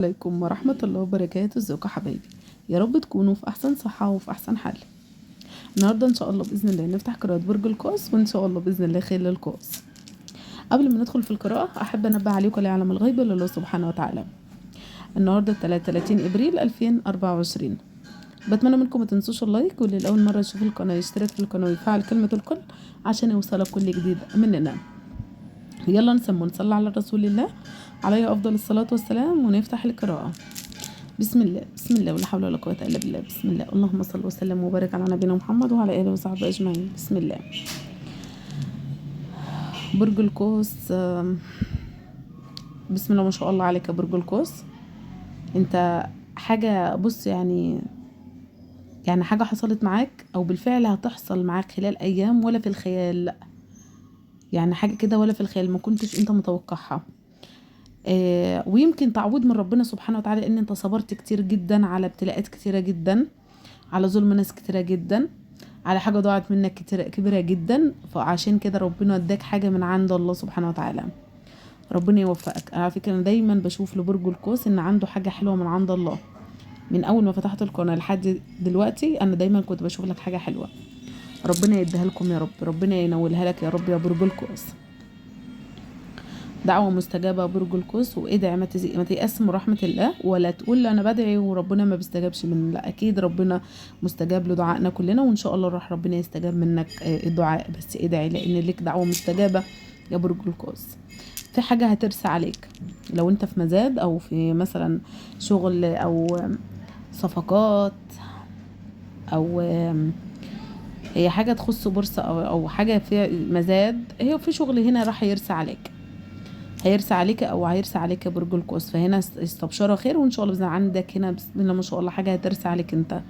عليكم ورحمة الله وبركاته. ازيكم يا حبايبي؟ يا رب تكونوا في احسن صحة وفي احسن حال. النهاردة ان شاء الله بإذن الله نفتح قراءة برج القوس، وان شاء الله بإذن الله خير للقوس. قبل ما ندخل في القراءة احب انبه عليكم لا يعلم الغيب الا الله سبحانه وتعالى. النهاردة 30 ابريل 2024. بتمنى منكم ما تنسوش اللايك، واللي لاول مرة يشوف القناة يشترك في القناة ويفعل كلمة الكل عشان يوصلك كل جديد مننا. يلا نسمو نصلي على رسول الله عليه افضل الصلاة والسلام ونفتح القراءة. بسم الله بسم الله ولا حول ولا قوة الا بالله. بسم الله، اللهم صل وسلم وبارك على نبينا محمد وعلى اله وصحبه اجمعين. بسم الله. برج القوس، بسم الله ما شاء الله عليك يا برج القوس. انت حاجة، بص يعني حاجة حصلت معاك او بالفعل هتحصل معاك خلال ايام، ولا في الخيال، لا يعني حاجة كده ولا في الخيال ما كنتش انت متوقعها. ويمكن تعويض من ربنا سبحانه وتعالى ان انت صبرت كتير جدا على ابتلاءات كتيرة جدا، على ظلم ناس كتيرة جدا، على حاجة ضاعت منك كبيرة جدا، فعشان كده ربنا اداك حاجة من عند الله سبحانه وتعالى. ربنا يوفقك. على فكرة انا دايما بشوف لبرج القوس ان عنده حاجة حلوة من عند الله. من اول ما فتحت القناة لحد دلوقتي انا دايما كنت بشوف لك حاجة حلوة. ربنا يديها لكم يا رب، ربنا ينولها لك يا رب يا برج القوس. دعوة مستجابة برج القوس، وادعي ما تيأس من رحمة الله، ولا تقول انا بدعي وربنا ما بيستجابش مني، لا اكيد ربنا مستجاب لدعائنا كلنا، وان شاء الله راح ربنا يستجاب منك الدعاء، بس ادعي لان لك دعوة مستجابة يا برج القوس. في حاجة هترسى عليك لو انت في مزاد او في مثلا شغل او صفقات، او هي حاجة تخص بورصة او حاجة في مزاد، هي في شغل هنا راح يرسى عليك، هيرسى عليك او هيرسى عليك يا برج القوس. فهنا استبشرة خير، وان شاء الله باذن عندك هنا بسم الله ما شاء الله حاجه هترسى عليك انت،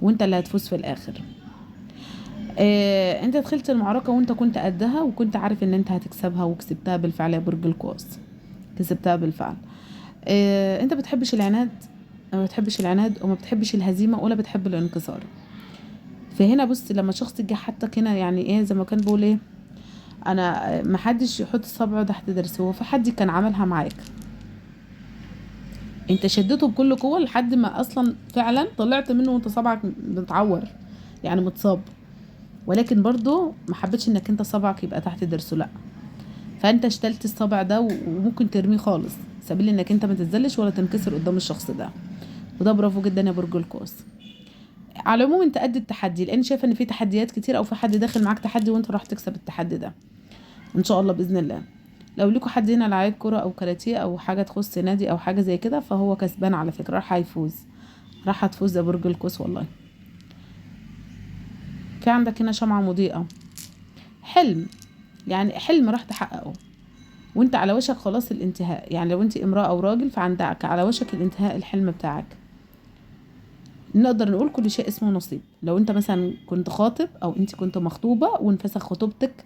وانت اللي هتفوز في الاخر. انت دخلت المعركه وانت كنت قدها، وكنت عارف ان انت هتكسبها، وكسبتها بالفعل يا برج القوس، كسبتها بالفعل. انت بتحبش العناد، ما بتحبش العناد وما بتحبش الهزيمه ولا بتحب الانكسار. فهنا بص، لما شخص يجي حطك هنا يعني ايه، زي ما كان بيقول ايه، انا محدش يحط صبعه تحت درسه، هو في حد كان عملها معاك، انت شدته بكل قوة لحد ما اصلا فعلا طلعت منه وانت صبعك متعور، يعني متصاب، ولكن برضو ما حبيتش انك انت صبعك يبقى تحت ضرسه، لا، فانت اشتلت الصبع ده وممكن ترميه خالص سبيل انك انت ما تتذلش ولا تنكسر قدام الشخص ده، وده برافو جدا يا برج القوس. على العموم انت قد التحدي، لان شايفه ان في تحديات كتير، او في حد داخل معاك تحدي وانت راح تكسب التحدي ده ان شاء الله باذن الله. لو ليكوا حد هنا لعيب كرة او كاراتيه او حاجه تخص نادي او حاجه زي كده، فهو كسبان على فكره، راح هيفوز، راح هتفوز يا برج القوس والله. في عندك هنا شمعة مضيئة، حلم، يعني حلم راح تحققه وانت على وشك خلاص الانتهاء، يعني لو انت امرأة او راجل فعندك على وشك الانتهاء الحلم بتاعك. نقدر نقول كل شيء اسمه نصيب. لو انت مثلا كنت خاطب او انت كنت مخطوبة وانفسخ خطوبتك،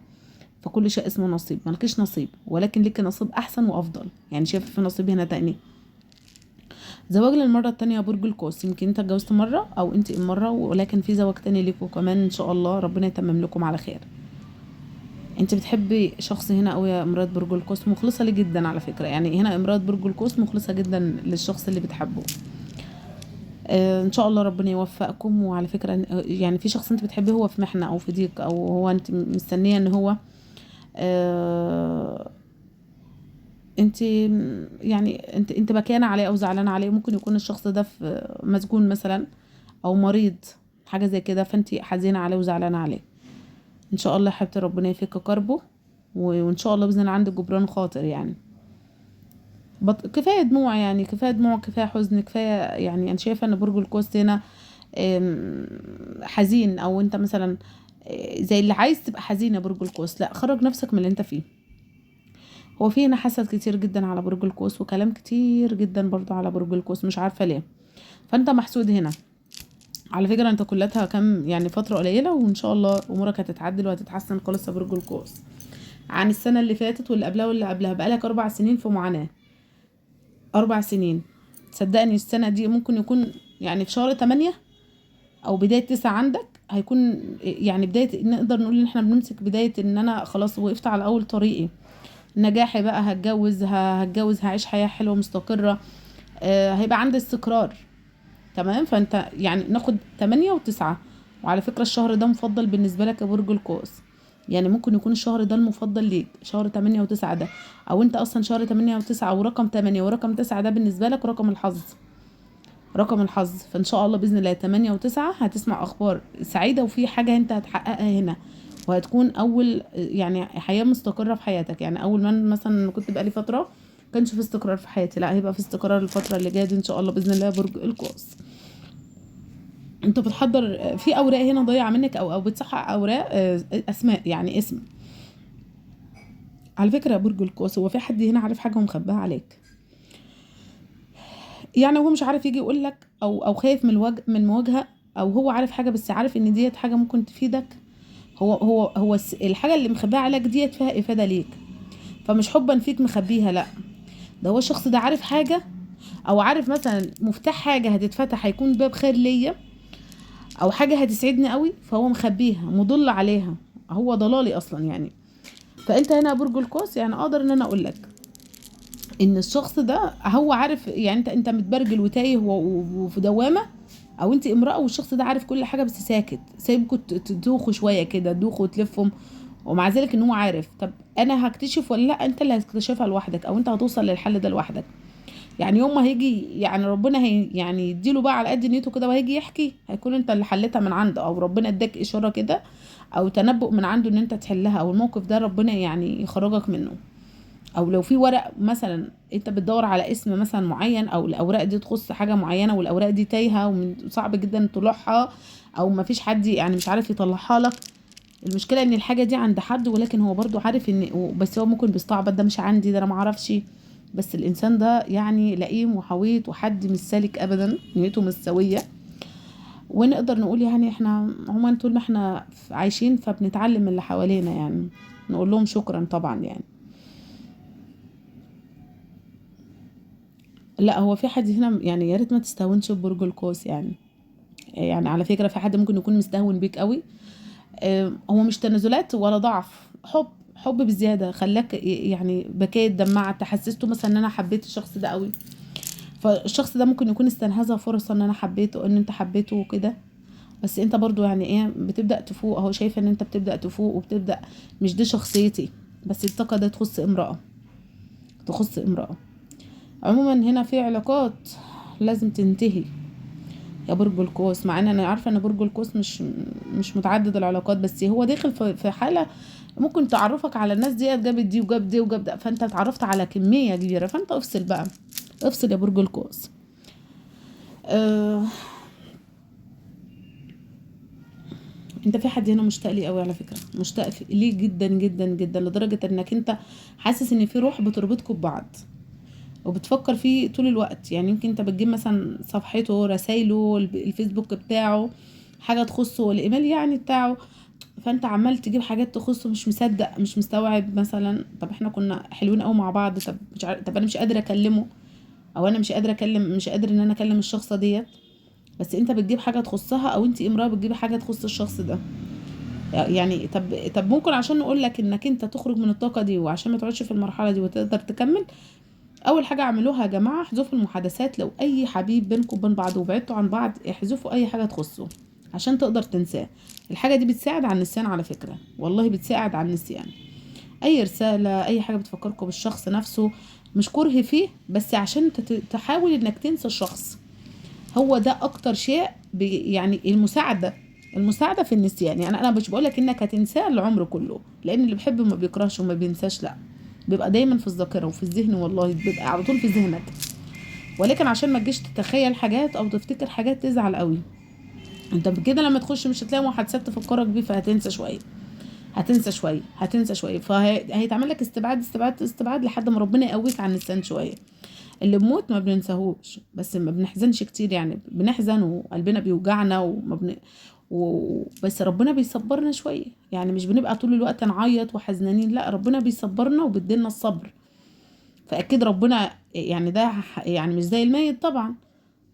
فكل شيء اسمه نصيب، مالكش نصيب ولكن لك نصيب احسن وافضل، يعني شايف في نصيب هنا تاني. زواج للمرة التانية يا برج القوس، يمكن انت اتجوزت مرة او انت مرة، ولكن في زواج تاني ليكوا كمان ان شاء الله، ربنا يتمم لكم على خير. انت بتحبي شخص هنا او يا امرأة برج القوس، مخلصة ليه جدا على فكرة، يعني هنا امرأة برج القوس مخلصة جدا للشخص اللي بتحبه. ان شاء الله ربنا يوفقكم. وعلى فكرة يعني في شخص انت بتحبيه هو في محنة او في ضيق، او هو انت مستنية ان هو آه انت يعني انت بكيانة عليه او زعلانة عليه، ممكن يكون الشخص ده في مسجون مثلا او مريض، حاجة زي كده، فانت حزينة عليه وزعلانة عليه. ان شاء الله يا حبيبتي ربنا يفك كربه، وان شاء الله باذن الله عندك جبران خاطر يعني. كفايه دموع، يعني كفايه دموع، كفايه حزن، كفايه، يعني انا شايفه ان برج القوس هنا حزين، او انت مثلا زي اللي عايز تبقى حزين يا برج القوس، لا، خرج نفسك من اللي انت فيه. هو في هنا حسد كتير جدا على برج القوس، وكلام كتير جدا برضو على برج القوس، مش عارفه ليه، فانت محسود هنا. على فكره انت كلتها كام يعني فتره قليله، وان شاء الله امورك هتتعدل وهتتحسن خالص يا برج القوس عن السنه اللي فاتت واللي قبلها واللي قبلها. بقالك 4 سنين في معاناه، 4 سنين. صدقني السنه دي ممكن يكون يعني في شهر 8 او بدايه 9 عندك هيكون يعني بدايه، نقدر نقول ان احنا بنمسك بدايه ان انا خلاص وقفت على اول طريقي، نجاحي بقى، هتجوز هعيش حياه حلوه مستقره، هيبقى عندي استقرار. تمام، فانت يعني ناخد 8 و9. وعلى فكرة الشهر ده مفضل بالنسبة لك يا برج القوس، يعني ممكن يكون الشهر ده المفضل ليك، شهر 8 و9 ده، او انت اصلا شهر 8 و9 او رقم 8 ورقم 9 ده بالنسبة لك رقم الحظ، رقم الحظ. فان شاء الله باذن الله 8 و9 هتسمع اخبار سعيدة، وفي حاجة انت هتحققها هنا، وهتكون اول يعني حياة مستقرة في حياتك. يعني اول ما مثلا كنت بقالي فترة كانش في استقرار في حياتي، لا هيبقى في استقرار الفترة اللي جاية دي ان شاء الله باذن الله يا برج القوس. انت بتحضر في اوراق هنا ضايعه منك، او بتصحح اوراق، اسماء يعني اسم. على فكره يا برج القوس، هو في حد هنا عارف حاجه ومخباها عليك، يعني هو مش عارف يجي يقول لك، او خايف من المواجهه، او هو عارف حاجه بس عارف ان ديت حاجه ممكن تفيدك. هو الحاجه اللي مخباها عليك ديت فيها افاده ليك، فمش حبا فيك مخبيها، لا، ده هو الشخص ده عارف حاجه، او عارف مثلا مفتاح حاجه هتتفتح هيكون باب خير ليا، او حاجه هتسعدني قوي، فهو مخبيها مضل عليها، هو ضلالي اصلا يعني. فانت هنا يا برج القوس يعني اقدر ان انا اقول لك ان الشخص ده هو عارف، يعني انت متبرجل وتايه وفي دوامه، او انت امراه والشخص ده عارف كل حاجه بس ساكت، سايبكم تدوخوا شويه كده، تدوخوا وتلفهم، ومع ذلك ان هو عارف. طب انا هكتشف ولا لا؟ انت اللي هتكتشفها لوحدك، او انت هتوصل للحل ده لوحدك. يعني يوم ما هيجي يعني ربنا هي يعني يديله بقى على قد نيته كده، وهيجي يحكي هيكون انت اللي حلتها من عنده، او ربنا اداك اشاره كده او تنبؤ من عنده ان انت تحلها، او الموقف ده ربنا يعني يخرجك منه. او لو في ورق مثلا انت بتدور على اسم مثلا معين، او الاوراق دي تخص حاجه معينه، والاوراق دي تايهه وصعب جدا طلوعها، او ما فيش حد يعني مش عارف يطلعها لك. المشكله ان الحاجه دي عند حد، ولكن هو برضو عارف ان، بس هو ممكن بيستعبط، ده مش عندي، ده انا معرفش. بس الانسان ده يعني لئيم وحويط، وحد مش سالك ابدا، نيته مش سويه. ونقدر نقول يعني احنا عموما طول ما احنا عايشين فبنتعلم من اللي حوالينا، يعني نقول لهم شكرا طبعا يعني. لا هو في حد هنا يعني يا ريت ما تستهونش ببرج القوس يعني. يعني على فكرة في حد ممكن يكون مستهون بيك قوي. هو مش تنازلات ولا ضعف، حب بزيادة خلاك يعني بكيت دمعت، تحسسته مثلا ان انا حبيت الشخص ده قوي. فالشخص ده ممكن يكون استنهزها فرصة ان انا حبيته، ان انت حبيته وكده. بس انت برضو يعني ايه بتبدأ تفوق اهو، شايفة ان انت بتبدأ تفوق وبتبدأ. مش دي شخصيتي، بس الطاقة ده تخص امرأة، تخص امرأة. عموما هنا في علاقات لازم تنتهي يا برج القوس، مع ان انا عارفه ان برج القوس مش متعدد العلاقات، بس هو داخل في حاله ممكن تعرفك على الناس دي، جابت دي وجاب دي وجاب ده، فانت اتعرفت على كميه كبيره، فانت افصل بقى، افصل يا برج القوس. أه انت في حد هنا مشتاق لي قوي على فكره، مشتاق ليه جدا جدا جدا، لدرجه انك انت حاسس ان في روح بتربطكم ببعض، وبتفكر فيه طول الوقت. يعني يمكن انت بتجيب مثلا صفحته، رسايله، الفيسبوك بتاعه، حاجة تخصه، الايميل يعني بتاعه، فانت عمال تجيب حاجات تخصه، مش مصدق مش مستوعب مثلا. طب احنا كنا حلوين قوي مع بعض، طب مش عارف، طب انا مش قادره اكلمه، او انا مش قادره اكلم، مش قادر ان انا اكلم الشخص ديت. بس انت بتجيب حاجه تخصها، او انت امراه بتجيبي حاجه تخص الشخص ده. يعني طب ممكن عشان نقول لك انك انت تخرج من الطاقه دي، وعشان ما تقعدش في المرحله دي وتقدر تكمل، اول حاجه اعملوها يا جماعه احذفوا المحادثات. لو اي حبيب بينكم وبين بعض وبعدتوا عن بعض، احذفوا اي حاجه تخصه عشان تقدر تنساه. الحاجه دي بتساعد على النسيان على فكره، والله بتساعد على النسيان. اي رساله، اي حاجه بتفكركم بالشخص نفسه، مش كره فيه، بس عشان تحاول انك تنسى الشخص. هو ده اكتر شيء يعني المساعده في النسيان. يعني انا مش بقولك انك هتنساه العمر كله، لان اللي بيحب ما بيكرهش وما بينساش، لا، بيبقى دايما في الذاكره وفي الذهن، والله بيبقى على طول في ذهنك. ولكن عشان ما تجيش تتخيل حاجات او تفتكر حاجات تزعل قوي، انت كده لما تخش مش هتلاقي محادثات تفكرك بيه، فهتنسى شويه، هتنسى شويه، فهيتعمل لك استبعاد استبعاد استبعاد لحد ما ربنا يقويك عن النسيان شويه. اللي بموت ما بننساهوش، بس ما بنحزنش كتير، يعني بنحزن وقلبنا بيوجعنا بس ربنا بيصبرنا شويه، يعني مش بنبقى طول الوقت نعيط وحزنانين، لا ربنا بيصبرنا وبيدينا الصبر. فاكيد ربنا يعني ده يعني مش زي الميت طبعا،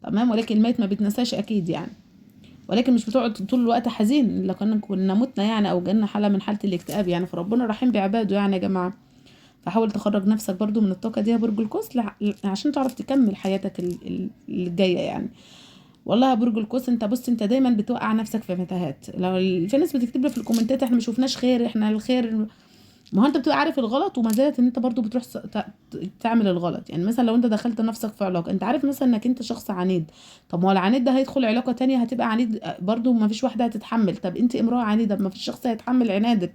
تمام، ولكن الميت ما بيتنساش اكيد يعني. ولكن مش بتقعد طول الوقت حزين، لو كنا متنا يعني، او جالنا حاله من حاله الاكتئاب يعني. فربنا رحيم بعباده يعني يا جماعه. فحاول تخرج نفسك برضو من الطاقة دي يا برج القوس عشان تعرف تكمل حياتك اللي جاية يعني. والله يا برج القوس انت بص، انت دايما بتوقع نفسك في متاهات. لو في ناس بتكتب لي في الكومنتات احنا ما شفناش خير، احنا الخير، ما هو انت بتبقى عارف الغلط وما زالت ان انت برضو بتروح تعمل الغلط. يعني مثلا لو انت دخلت نفسك في علاقه، انت عارف مثلا انك انت شخص عنيد، طب ما هو العنيد ده هيدخل علاقه تانية هتبقى عنيد برضو، ما فيش واحده هتتحمل. طب انت امراه عنيده، ما فيش شخص هيتحمل عنادك.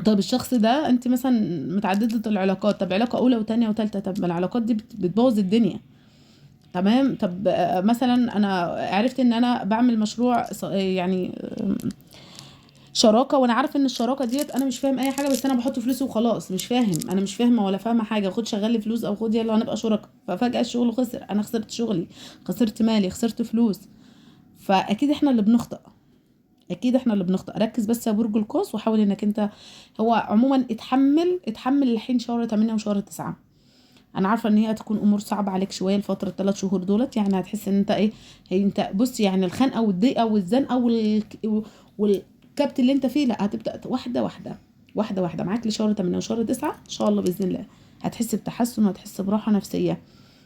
طب الشخص ده انت مثلا متعدده العلاقات، طب علاقه اولى وتانية وتالتة، طب ما العلاقات دي بتبوظ الدنيا. تمام. طب مثلا انا عرفت ان انا بعمل مشروع يعني شراكه، وانا عارفه ان الشراكه ديت انا مش فاهم اي حاجه، بس انا بحط فلوسي وخلاص، مش فاهم، انا مش فاهمه ولا فاهمه حاجه، خد شغل لي فلوس او خد يلا هنبقى شركاء. ففجاه الشغل خسر، انا خسرت شغلي، خسرت مالي، خسرت فلوس. فاكيد احنا اللي بنخطئ، اكيد احنا اللي بنخطئ. ركز بس يا برج القوس وحاول انك انت، هو عموما اتحمل الحين شهر 8 وشهر 9. انا عارفه ان هي هتكون امور صعبه عليك شويه الفتره الثلاث شهور دولت، يعني هتحس ان انت ايه، هي انت بص يعني الخنقه والضيقه والزنقه والكبت اللي انت فيه، لا هتبدا واحده واحده واحده واحده معاك لشهر 8 وشهر 9 ان شاء الله باذن الله. هتحس بتحسن وهتحس براحه نفسيه.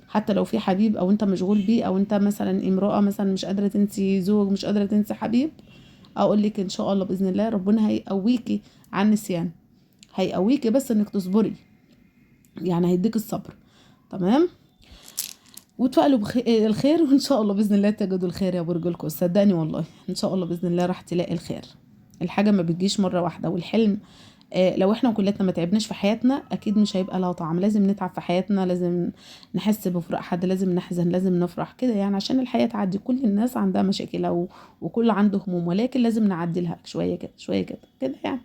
حتى لو في حبيب او انت مشغول بيه، او انت مثلا امراه مثلا مش قادره تنسي زوج، مش قادره تنسي حبيب، اقول لك ان شاء الله باذن الله ربنا هيقويكي عن النسيان، هيقويكي بس انك تصبري، يعني هيديك الصبر. تمام. وتفائلوا الخير، وان شاء الله باذن الله تجدوا الخير يا برج القوس. صدقني والله ان شاء الله باذن الله راح تلاقي الخير. الحاجه ما بتجيش مره واحده، والحلم لو احنا كلنا ما تعبناش في حياتنا اكيد مش هيبقى لها طعم. لازم نتعب في حياتنا، لازم نحس بفراق حد، لازم نحزن، لازم نفرح كده يعني عشان الحياه تعدي. كل الناس عندها مشاكل وكل عنده هموم، ولكن لازم نعدلها شويه كده شويه كده كده يعني.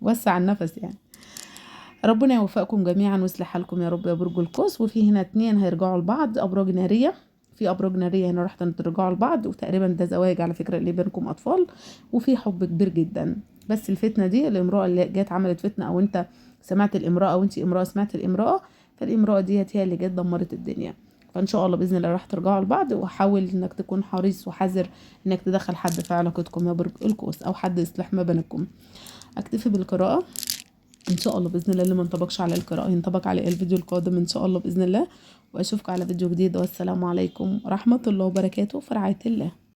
وسع النفس يعني. ربنا يوفقكم جميعا ويصلح حالكم يا رب يا برج القوس. وفي هنا 2 هيرجعوا لبعض، ابراج ناريه، في ابراج ناريه هنا راح ترجعوا لبعض، وتقريبا ده زواج على فكره اللي بينكم اطفال، وفي حب كبير جدا. بس الفتنه دي الامراه اللي جت عملت فتنه، او انت سمعت الامراه، او انت امراه سمعت الامراه، فالامراه ديت هي اللي جت دمرت الدنيا. فان شاء الله باذن الله راح ترجعوا لبعض. وحاول انك تكون حريص وحذر انك تدخل حد في علاقتكم يا برج القوس، او حد يصلح ما بينكم. اكتفي بالقراءه ان شاء الله باذن الله. اللي ما انطبقش على القراءه ينطبق على الفيديو القادم ان شاء الله باذن الله. واشوفكم على فيديو جديد، والسلام عليكم ورحمه الله وبركاته، في رعايه الله.